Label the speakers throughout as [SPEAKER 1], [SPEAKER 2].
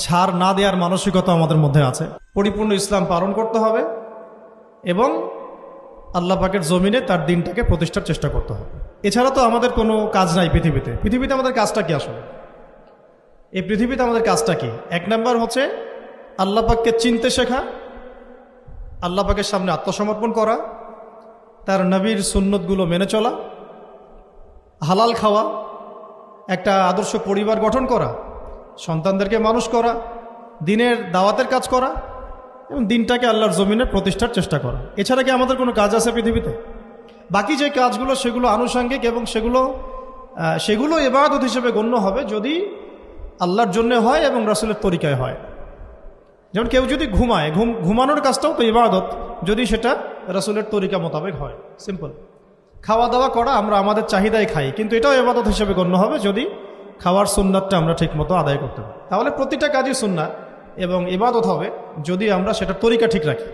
[SPEAKER 1] ছাড় না দেওয়ার মানসিকতা আমাদের মধ্যে আছে। পরিপূর্ণ ইসলাম পালন করতে হবে এবং আল্লাহ পাকের জমিনে তার দিনটাকে প্রতিষ্ঠার চেষ্টা করতে হবে। এছাড়া তো আমাদের কোনো কাজ নাই পৃথিবীতে আমাদের কাজটা কি আসলে? এই পৃথিবীতে আমাদের কাজটা কি? এক নাম্বার হচ্ছে আল্লাহ পাককে চিনতে শেখা, আল্লাহ পাকের সামনে আত্মসমর্পণ করা, তার নবীর সুন্নতগুলো মেনে চলা, হালাল খাওয়া, একটা আদর্শ পরিবার গঠন করা, সন্তানদেরকে মানুষ করা, দিনের দাওয়াতের কাজ করা এবং দিনটাকে আল্লাহর জমিনে প্রতিষ্ঠার চেষ্টা করা। এছাড়া কি আমাদের কোনো কাজ আছে পৃথিবীতে? বাকি যে কাজগুলো সেগুলো আনুষঙ্গিক এবং সেগুলো ইবাদত হিসেবে গণ্য হবে যদি আল্লাহর জন্য হয় এবং রাসূলের তরিকায় হয়। যেমন কেউ যদি ঘুমায়, ঘুমানোর কাজটাও তো ইবাদত যদি সেটা রাসূলের তরিকা মোতাবেক হয়। সিম্পল। খাওয়া দাওয়া করা আমরা আমাদের চাহিদায় খাই, কিন্তু এটাও ইবাদত হিসেবে গণ্য হবে যদি খাওয়ার সুন্নাতটা আমরা ঠিকমতো আদায় করতে পারি। তাহলে প্রতিটা কাজই সুন্নাত এবং ইবাদত হবে যদি আমরা সেটা তরিকা ঠিক রাখি।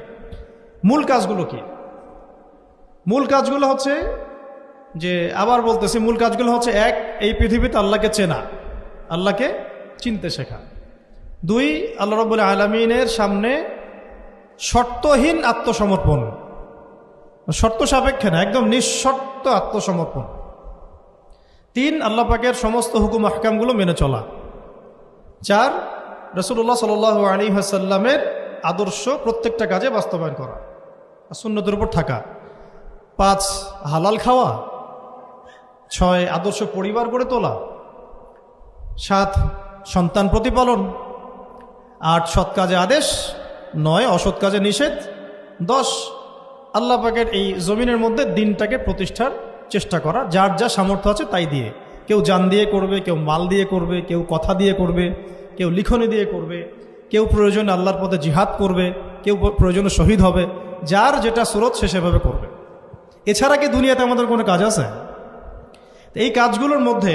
[SPEAKER 1] মূল কাজগুলো কি? মূল কাজগুলো হচ্ছে যে, আবার বলতেছি, মূল কাজগুলো হচ্ছে এক, এই পৃথিবীতে আল্লাহকে চেনা, আল্লাহকে চিনতে শেখা। দুই, আল্লাহ রাব্বুল আলামিনের সামনে শর্তহীন আত্মসমর্পণ, শর্ত সাপেক্ষে না, একদম নিঃশর্ত আত্মসমর্পণ। তিন, আল্লাহ পাকের সমস্ত হুকুম আহকামগুলো মেনে চলা। চার, রাসূলুল্লাহ সাল্লাল্লাহু আলাইহি ওয়াসাল্লামের আদর্শ প্রত্যেকটা কাজে বাস্তবায়ন করা, সুন্নতের উপর থাকা। পাঁচ, হালাল খাওয়া। ছয়, আদর্শ পরিবার গড়ে তোলা। সাত, সন্তান প্রতিপালন। আট, সৎ কাজে আদেশ। নয়, অসৎ কাজে নিষেধ। 10, আল্লাহ পাকের এই জমিনের মধ্যে দিনটাকে প্রতিষ্ঠার চেষ্টা করা, যার যা সামর্থ্য আছে তাই দিয়ে। কেউ জান দিয়ে করবে, কেউ মাল দিয়ে করবে, কেউ কথা দিয়ে করবে, কেউ লিখনি দিয়ে করবে, কেউ প্রয়োজনে আল্লাহর পথে জিহাদ করবে, কেউ প্রয়োজনে শহীদ হবে। যার যেটা সুরত সে সেভাবে করবে। এছাড়া কি দুনিয়াতে আমাদের কোনো কাজ আছে? এই কাজগুলোর মধ্যে,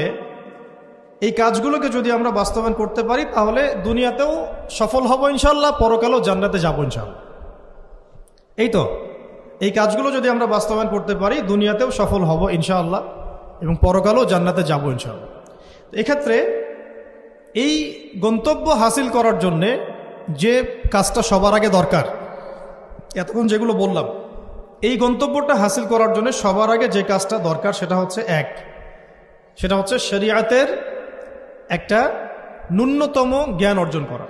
[SPEAKER 1] এই কাজগুলোকে যদি আমরা বাস্তবায়ন করতে পারি তাহলে দুনিয়াতেও সফল হব ইনশাআল্লাহ, পরকালেও জান্নাতে যাব ইনশাআল্লাহ। এই তো, এই কাজগুলো যদি আমরা বাস্তবায়ন করতে পারি দুনিয়াতেও সফল হব ইনশাআল্লাহ এবং পরকালেও জান্নাতে যাব ইনশাআল্লাহ। এক্ষেত্রে এই গন্তব্য হাসিল করার জন্যে যে কাজটা সবার আগে দরকার, এতক্ষণ যেগুলো বললাম, এই গন্তব্যটা হাসিল করার জন্য সবার আগে যে কাজটা দরকার সেটা হচ্ছে সেটা হচ্ছে শরীয়তের একটা ন্যূনতম জ্ঞান অর্জন করা।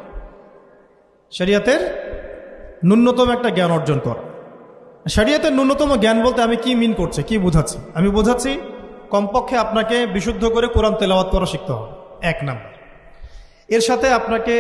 [SPEAKER 1] শরীয়তের ন্যূনতম একটা জ্ঞান অর্জন করা। শরীয়তের ন্যূনতম জ্ঞান বলতে আমি কি মিন করছি, কি বোঝাচ্ছি? আমি বোঝাচ্ছি কমপক্ষে আপনাকে বিশুদ্ধ করে কোরআন তেলাওয়াত করা শিখতে হবে, 1 নাম্বার। এর সাথে আপনাকে